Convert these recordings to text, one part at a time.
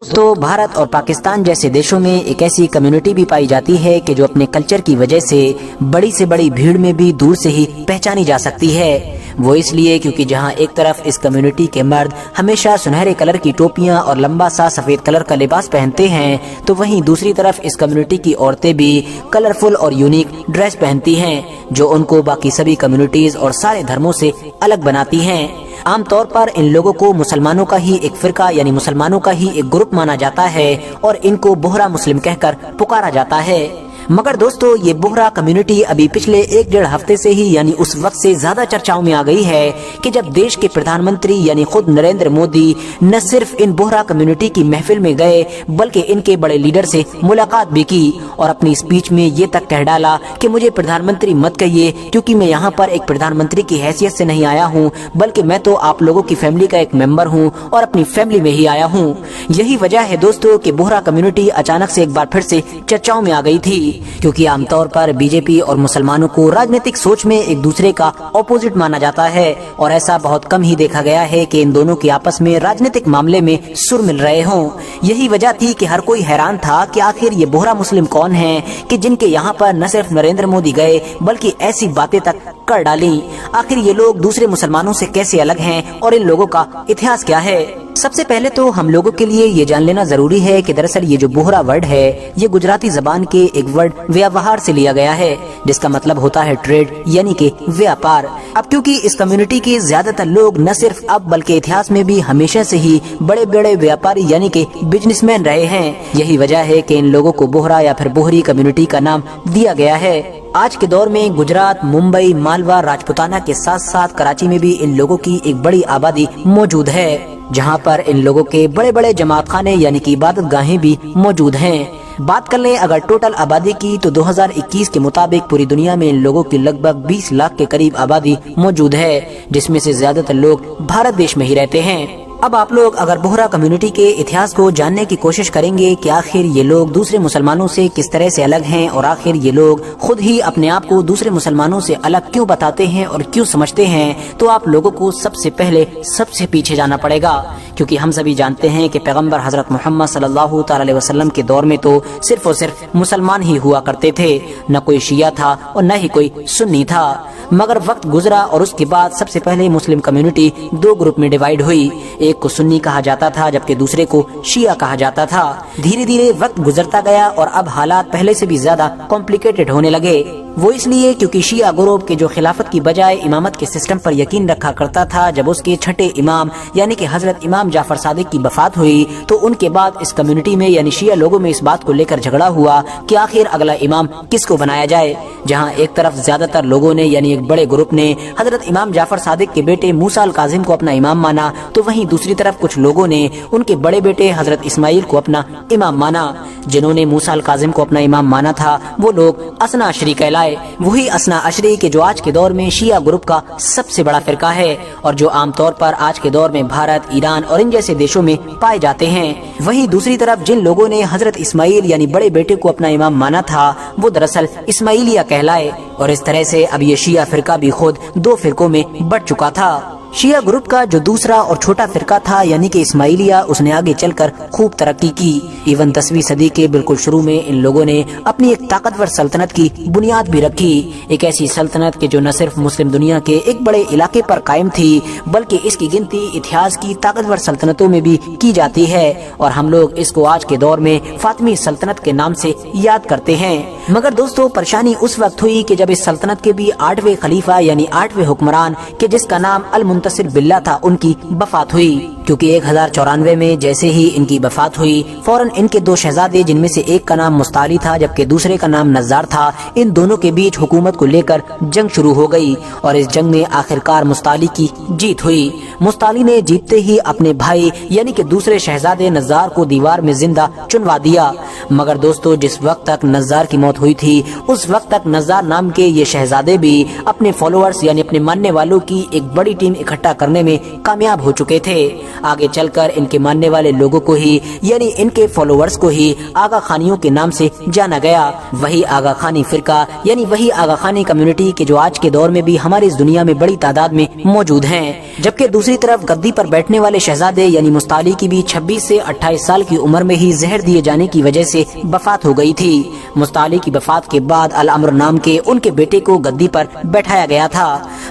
दोस्तों, भारत और पाकिस्तान जैसे देशों में एक ऐसी कम्युनिटी भी पाई जाती है कि जो अपने कल्चर की वजह से बड़ी भीड़ में भी दूर से ही पहचानी जा सकती है। वो इसलिए क्योंकि जहाँ एक तरफ इस कम्युनिटी के मर्द हमेशा सुनहरे कलर की टोपियां और लंबा सा सफेद कलर का लिबास पहनते हैं, तो वहीं दूसरी तरफ इस कम्युनिटी की औरतें भी कलरफुल और यूनिक ड्रेस पहनती हैं, जो उनको बाकी सभी कम्युनिटीज और सारे धर्मों से अलग बनाती हैं। आमतौर पर इन लोगों को मुसलमानों का ही एक फिरका यानी मुसलमानों का ही एक ग्रुप माना जाता है और इनको बोहरा मुस्लिम कहकर पुकारा जाता है। मगर दोस्तों, ये बोहरा कम्युनिटी अभी पिछले 1-1.5 हफ्ते से ही यानी उस वक्त से ज्यादा चर्चाओं में आ गई है कि जब देश के प्रधानमंत्री यानी खुद नरेंद्र मोदी न सिर्फ इन बोहरा कम्युनिटी की महफिल में गए बल्कि इनके बड़े लीडर से मुलाकात भी की और अपनी स्पीच में ये तक कह डाला कि मुझे प्रधानमंत्री मत कहिए, क्योंकि मैं यहाँ पर एक प्रधानमंत्री की हैसियत से नहीं आया हूँ, बल्कि मैं तो आप लोगों की फैमिली का एक मेंबर हूँ और अपनी फैमिली में ही आया हूँ। यही वजह है दोस्तों कि बोहरा कम्युनिटी अचानक से एक बार फिर से चर्चाओं में आ गई थी, क्योंकि आमतौर पर बीजेपी और मुसलमानों को राजनीतिक सोच में एक दूसरे का ऑपोजिट माना जाता है और ऐसा बहुत कम ही देखा गया है कि इन दोनों के आपस में राजनीतिक मामले में सुर मिल रहे हों। यही वजह थी कि हर कोई हैरान था कि आखिर ये बोहरा मुस्लिम कौन हैं कि जिनके यहाँ पर न सिर्फ नरेंद्र मोदी गए बल्कि ऐसी बातें तक कर डाली। आखिर ये लोग दूसरे मुसलमानों से कैसे अलग हैं और इन लोगों का इतिहास क्या है? सबसे पहले तो हम लोगों के लिए ये जान लेना जरूरी है कि दरअसल ये जो बोहरा वर्ड है ये गुजराती जबान के एक वर्ड व्यवहार से लिया गया है, जिसका मतलब होता है ट्रेड यानी कि व्यापार। अब क्योंकि इस कम्युनिटी के ज्यादातर लोग न सिर्फ अब बल्कि इतिहास में भी हमेशा से ही बड़े बड़े व्यापारी यानी कि बिजनेसमैन रहे हैं, यही वजह है कि इन लोगों को बोहरा या फिर बोहरी कम्युनिटी का नाम दिया गया है। आज के दौर में गुजरात, मुंबई, मालवा, राजपुताना के साथ साथ कराची में भी इन लोगों की एक बड़ी आबादी मौजूद है, जहां पर इन लोगों के बड़े बड़े जमात खाने यानी कि इबादत गाहें भी मौजूद हैं। बात कर लें अगर टोटल आबादी की तो 2021 के मुताबिक पूरी दुनिया में इन लोगों की लगभग 20 लाख के करीब आबादी मौजूद है, जिसमें से ज्यादातर लोग भारत देश में ही रहते हैं। अब आप लोग अगर बोहरा कम्युनिटी के इतिहास को जानने की कोशिश करेंगे कि आखिर ये लोग दूसरे मुसलमानों से किस तरह से अलग हैं और आखिर ये लोग खुद ही अपने आप को दूसरे मुसलमानों से अलग क्यों बताते हैं और क्यों समझते हैं, तो आप लोगों को सबसे पहले सबसे पीछे जाना पड़ेगा, क्योंकि हम सभी जानते हैं कि पैगंबर हजरत मोहम्मद सल्लल्लाहु अलैहि वसल्लम के दौर में तो सिर्फ और सिर्फ मुसलमान ही हुआ करते थे, न कोई शिया था और न ही कोई सुन्नी था। मगर वक्त गुजरा और उसके बाद सबसे पहले मुस्लिम कम्युनिटी 2 ग्रुप में डिवाइड हुई। एक को सुन्नी कहा जाता था जबकि दूसरे को शिया कहा जाता था। धीरे धीरे वक्त गुजरता गया और अब हालात पहले से भी ज्यादा कॉम्प्लिकेटेड होने लगे। वो इसलिए क्योंकि शिया ग्रुप के जो खिलाफत की बजाय इमामत के सिस्टम पर यकीन रखा करता था, जब उसके छठे इमाम यानी कि हजरत इमाम जाफर सादिक की वफात हुई तो उनके बाद इस कम्युनिटी में यानी शिया लोगों में इस बात को लेकर झगड़ा हुआ कि आखिर अगला इमाम किसको बनाया जाए। जहां एक तरफ ज्यादातर लोगों ने यानी एक बड़े ग्रुप ने हजरत इमाम जाफर सादिक के बेटे मूसा अल काजिम को अपना इमाम माना, तो वहीं दूसरी तरफ कुछ लोगों ने उनके बड़े बेटे हजरत इस्माइल को अपना इमाम माना। जिन्होंने मूसा अल काजिम को अपना इमाम माना था वो लोग असना अशरी कहलाए। वही असना अशरी के जो आज के दौर में शिया ग्रुप का सबसे बड़ा फिरका है और जो आमतौर पर आज के दौर में भारत, ईरान और इन जैसे देशों में पाए जाते हैं। वहीं दूसरी तरफ जिन लोगों ने हजरत इस्माइल यानी बड़े बेटे को अपना इमाम माना था वो दरअसल इस्माइलिया कहलाए और इस तरह से अब ये शिया फिरका भी खुद 2 फिरकों में बढ़ चुका था। शिया ग्रुप का जो दूसरा और छोटा फिरका था यानी कि इस्माइलिया, उसने आगे चलकर खूब तरक्की की। इवन 10वीं सदी के बिल्कुल शुरू में इन लोगों ने अपनी एक ताकतवर सल्तनत की बुनियाद भी रखी। एक ऐसी सल्तनत के जो न सिर्फ मुस्लिम दुनिया के एक बड़े इलाके पर कायम थी बल्कि इसकी गिनती इतिहास की ताकतवर सल्तनतों में भी की जाती है और हम लोग इसको आज के दौर में फातिमी सल्तनत के नाम से याद करते हैं। मगर दोस्तों, परेशानी उस वक्त हुई कि जब इस सल्तनत के भी 8वें खलीफा यानी 8वें हुक्मरान के जिसका नाम अल मुंतसिर बिल्ला था उनकी वफात हुई, क्योंकि 1094 में जैसे ही इनकी वफात हुई फौरन इनके 2 शहजादे जिनमें से एक का नाम मुस्ताली था जबकि दूसरे का नाम नज़ार था, इन दोनों के बीच हुकूमत को लेकर जंग शुरू हो गई और इस जंग में आखिरकार मुस्ताली की जीत हुई। मुस्ताली ने जीतते ही अपने भाई यानी कि दूसरे शहजादे नज़ार को दीवार में जिंदा चुनवा दिया। मगर दोस्तों, जिस वक्त तक नज़ार की मौत हुई थी उस वक्त तक नज़ार नाम के ये शहजादे भी अपने फॉलोअर्स यानी अपने मानने वालों की एक बड़ी टीम इकट्ठा करने में कामयाब हो चुके थे। आगे चलकर इनके मानने वाले लोगों को ही यानी इनके फॉलोअर्स को ही आगा खानियों के नाम से जाना गया। वही आगा खानी फिरका यानी वही आगा खानी कम्युनिटी के जो आज के दौर में भी हमारी इस दुनिया में बड़ी तादाद में मौजूद हैं। जबकि दूसरी तरफ गद्दी पर बैठने वाले शहजादे यानी मुस्ताली की भी 26 से 28 साल की उम्र में ही जहर दिए जाने की वजह से वफात हो गई थी। मुस्ताली की वफात के बाद अल अम्र नाम के उनके बेटे को गद्दी पर बैठाया गया था,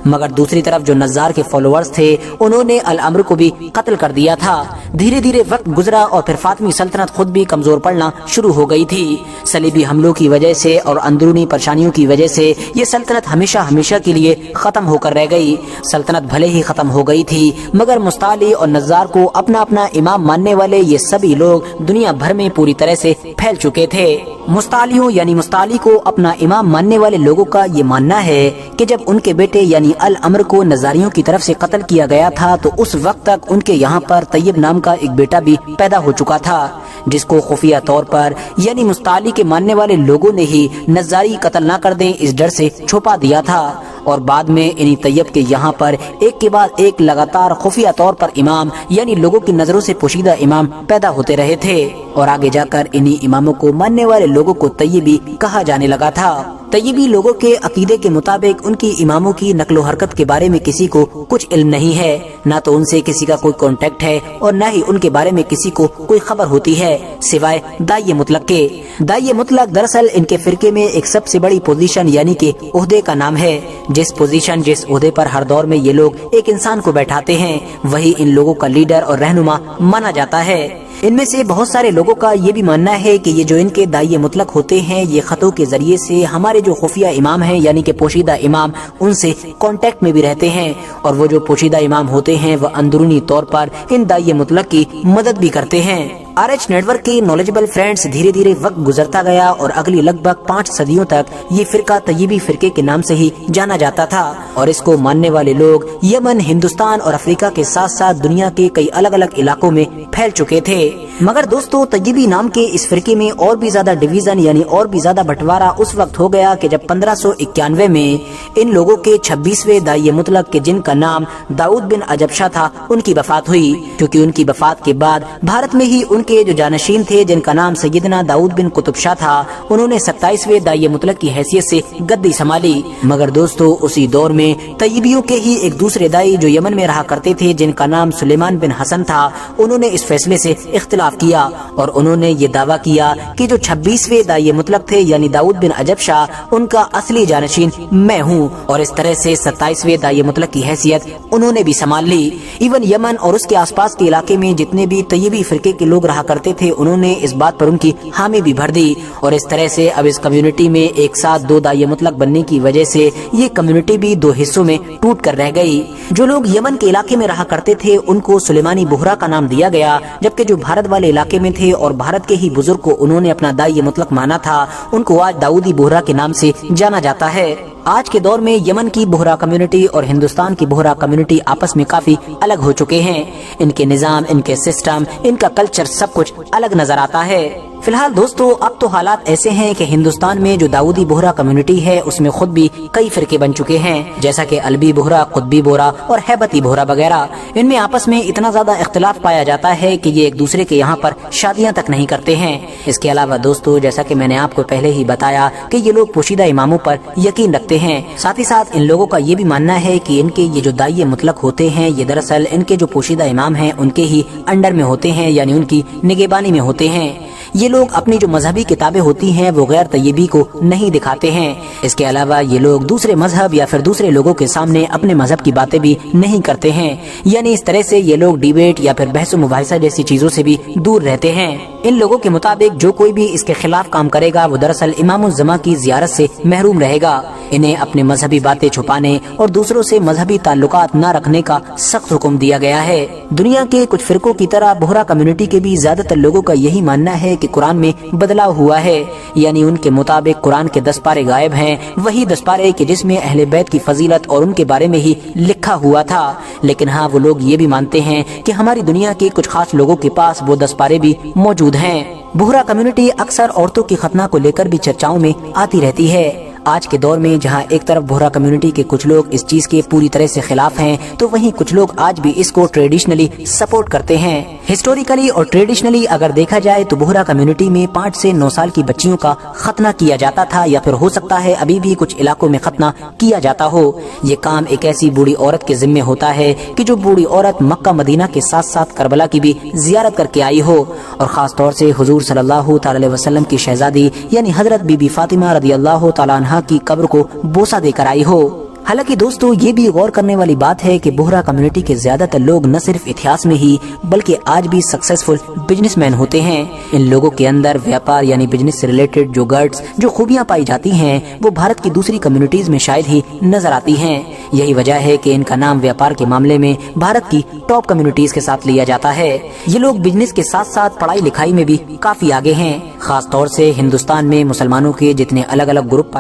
मगर दूसरी तरफ जो नज़ार के फॉलोअर्स थे उन्होंने अल अम्र को भी कत्ल कर दिया था। धीरे धीरे वक्त गुजरा और फिर फातमी सल्तनत खुद भी कमजोर पड़ना शुरू हो गई थी। सलीबी हमलों की वजह से और अंदरूनी परेशानियों की वजह से ये सल्तनत हमेशा हमेशा के लिए खत्म होकर रह गई। सल्तनत भले ही खत्म हो गई थी, मगर मुस्ताली और नज़ार को अपना अपना इमाम मानने वाले ये सभी लोग दुनिया भर में पूरी तरह से फैल चुके थे। मुस्तालियों यानी मुस्ताली को अपना इमाम मानने वाले लोगों का ये मानना है कि जब उनके बेटे यानी अल अम्र को नज़ारियों की तरफ से कत्ल किया गया था तो उस वक्त तक उनके यहाँ पर तैयब नाम का एक बेटा भी पैदा हो चुका था, जिसको खुफिया तौर पर यानी मुस्ताली के मानने वाले लोगों ने ही नज़ारी कत्ल न कर दें इस डर से छुपा दिया था। और बाद में इन्हीं तैयब के यहाँ पर एक के बाद एक लगातार खुफिया तौर पर इमाम यानी लोगों की नजरों से पोशीदा इमाम पैदा होते रहे थे और आगे जाकर इन्हीं इमामों को मानने वाले लोगों को तैयबी कहा जाने लगा था। तैयबी लोगों के अकीदे के मुताबिक उनकी इमामों की नकलो हरकत के बारे में किसी को कुछ इल्म नहीं है, ना तो उनसे किसी का कोई कांटेक्ट है और न ही उनके बारे में किसी को कोई खबर होती है सिवाय दाइये मुतलक के। दाइये मुतलक दरअसल इनके फिरके में एक सबसे बड़ी पोजीशन यानी कि ओहदे का नाम है। जिस ओहदे पर हर दौर में ये लोग एक इंसान को बैठाते हैं, वही इन लोगों का लीडर और रहनुमा माना जाता है। इनमें से बहुत सारे लोगों का ये भी मानना है कि ये जो इनके दाइये मुतलक होते हैं ये खतों के जरिए से हमारे जो खुफिया इमाम हैं यानी कि पोशीदा इमाम उनसे कांटेक्ट में भी रहते हैं और वो जो पोशीदा इमाम होते हैं वह अंदरूनी तौर पर इन दाइये मुतलक की मदद भी करते हैं। RH नेटवर्क के नॉलेजेबल फ्रेंड्स, धीरे धीरे वक्त गुजरता गया और अगली लगभग 5 सदियों तक ये फिरका तैयबी फिरके के नाम से ही जाना जाता था और इसको मानने वाले लोग यमन, हिंदुस्तान और अफ्रीका के साथ साथ दुनिया के कई अलग अलग इलाकों में फैल चुके थे। मगर दोस्तों, तैयबी नाम के इस फिरके में और भी ज्यादा डिवीजन यानी और भी ज्यादा बंटवारा उस वक्त हो गया कि जब 1591 में इन लोगों के 26वें दाइये मुतलक के जिनका नाम दाऊद बिन अजबशाह था उनकी वफात हुई, क्योंकि उनकी वफात के बाद भारत में ही के जो जानशीन थे जिनका नाम सैयदना दाऊद बिन कुतुब शाह था उन्होंने 27वें दाइये मुतलक की हैसियत से गद्दी संभाली। मगर दोस्तों, उसी दौर में तैयबियों के ही एक दूसरे दाई जो यमन में रहा करते थे जिनका नाम सुलेमान बिन हसन था, उन्होंने इस फैसले से इख्तिलाफ किया और उन्होंने ये दावा किया कि जो 26वें दाइये मुतलक थे यानी दाऊद बिन अजब शाह उनका असली जानशीन मैं हूँ और इस तरह से 27वें दाइये मुतलक की हैसियत उन्होंने भी संभाल ली। इवन यमन और उसके आसपास के इलाके में जितने भी तैयबी फिरके के लोग करते थे उन्होंने इस बात पर उनकी हामी भी भर दी और इस तरह से अब इस कम्युनिटी में एक साथ 2 दाइये मुतलक बनने की वजह से ये कम्युनिटी भी 2 हिस्सों में टूट कर रह गई। जो लोग यमन के इलाके में रहा करते थे उनको सुलेमानी बोहरा का नाम दिया गया, जबकि जो भारत वाले इलाके में थे और भारत के ही बुजुर्ग को उन्होंने अपना दाइये मुतलक माना था उनको आज दाऊदी बोहरा के नाम से जाना जाता है। आज के दौर में यमन की बोहरा कम्युनिटी और हिंदुस्तान की बोहरा कम्युनिटी आपस में काफी अलग हो चुके हैं। इनके निजाम, इनके सिस्टम, इनका कल्चर सब कुछ अलग नजर आता है। फिलहाल दोस्तों, अब तो हालात ऐसे हैं कि हिंदुस्तान में जो दाऊदी बोहरा कम्युनिटी है उसमें खुद भी कई फिरके बन चुके हैं, जैसा कि अलबी बोहरा, कुतबी बोहरा और हैबती बोहरा वगैरह। इनमें आपस में इतना ज्यादा इख्तिलाफ पाया जाता है कि ये एक दूसरे के यहाँ पर शादियाँ तक नहीं करते हैं। इसके अलावा दोस्तों, जैसा कि मैंने आपको पहले ही बताया कि ये लोग पोशीदा इमामों पर यकीन रखते हैं। साथ ही साथ इन लोगों का ये भी मानना है कि इनके ये जो दाइये मुतलक होते हैं ये दरअसल इनके जो पोशीदा इमाम हैं उनके ही अंडर में होते हैं यानी उनकी निगहबानी में होते हैं। ये लोग अपनी जो मजहबी किताबें होती हैं वो गैर तैयबी को नहीं दिखाते हैं। इसके अलावा ये लोग दूसरे मजहब या फिर दूसरे लोगों के सामने अपने मजहब की बातें भी नहीं करते हैं, यानी इस तरह से ये लोग डिबेट या फिर बहस मुबाहिसा जैसी चीजों से भी दूर रहते हैं। इन लोगों के मुताबिक जो कोई भी इसके खिलाफ काम करेगा वो दरअसल इमामुज़्ज़मा की ज़ियारत से महरूम रहेगा। इन्हें अपने मजहबी बातें छुपाने और दूसरों से मजहबी ताल्लुकात न रखने का सख्त हुक्म दिया गया है। दुनिया के कुछ फिरकों की तरह बोहरा कम्युनिटी के भी ज्यादातर लोगों का यही मानना है कि कुरान में बदलाव हुआ है, यानी उनके मुताबिक कुरान के 10 पारे गायब हैं, वही 10 पारे के जिसमें अहले बैत की फजीलत और उनके बारे में ही लिखा हुआ था। लेकिन हाँ, वो लोग ये भी मानते हैं कि हमारी दुनिया के कुछ खास लोगों के पास वो 10 पारे भी मौजूद हैं। बोहरा कम्युनिटी अक्सर औरतों की खतना को लेकर भी चर्चाओं में आती रहती है। آج کے دور میں جہاں ایک طرف بوہرا کمیونٹی کے کچھ لوگ اس چیز کے پوری طرح سے خلاف ہیں تو وہیں کچھ لوگ آج بھی اس کو ٹریڈیشنلی سپورٹ کرتے ہیں۔ ہسٹوریکلی اور ٹریڈیشنلی اگر دیکھا جائے تو بوہرا کمیونٹی میں 5 سے 9 سال کی بچیوں کا ختنہ کیا جاتا تھا، یا پھر ہو سکتا ہے ابھی بھی کچھ علاقوں میں ختنہ کیا جاتا ہو۔ یہ کام ایک ایسی بوڑھی عورت کے ذمہ ہوتا ہے کہ جو بوڑھی عورت مکہ مدینہ کے ساتھ ساتھ کربلا کی بھی زیارت کر کے آئی ہو، اور خاص طور سے حضور صلی اللہ تعالی علیہ وسلم کی شہزادی یعنی حضرت بی بی فاطمہ رضی اللہ تعالی عنہا کی قبر کو بوسہ دے کر آئی ہو۔ حالانکہ دوستو یہ بھی غور کرنے والی بات ہے کہ بوہرا کمیونٹی کے زیادہ تر لوگ نہ صرف اتہاس میں ہی بلکہ آج بھی سکسیسفل بزنس مین ہوتے ہیں۔ ان لوگوں کے اندر ویاپار یعنی بزنس سے ریلیٹڈ جو گٹس، جو خوبیاں پائی جاتی ہیں وہ بھارت کی دوسری کمیونٹیز میں شاید ہی نظر آتی ہیں۔ یہی وجہ ہے کہ ان کا نام ویاپار کے معاملے میں بھارت کی ٹاپ کمیونٹیز کے ساتھ لیا جاتا ہے۔ یہ لوگ بزنس کے ساتھ ساتھ پڑھائی لکھائی میں بھی کافی آگے ہیں۔ خاص طور سے ہندوستان میں مسلمانوں کے جتنے الگ الگ گروپ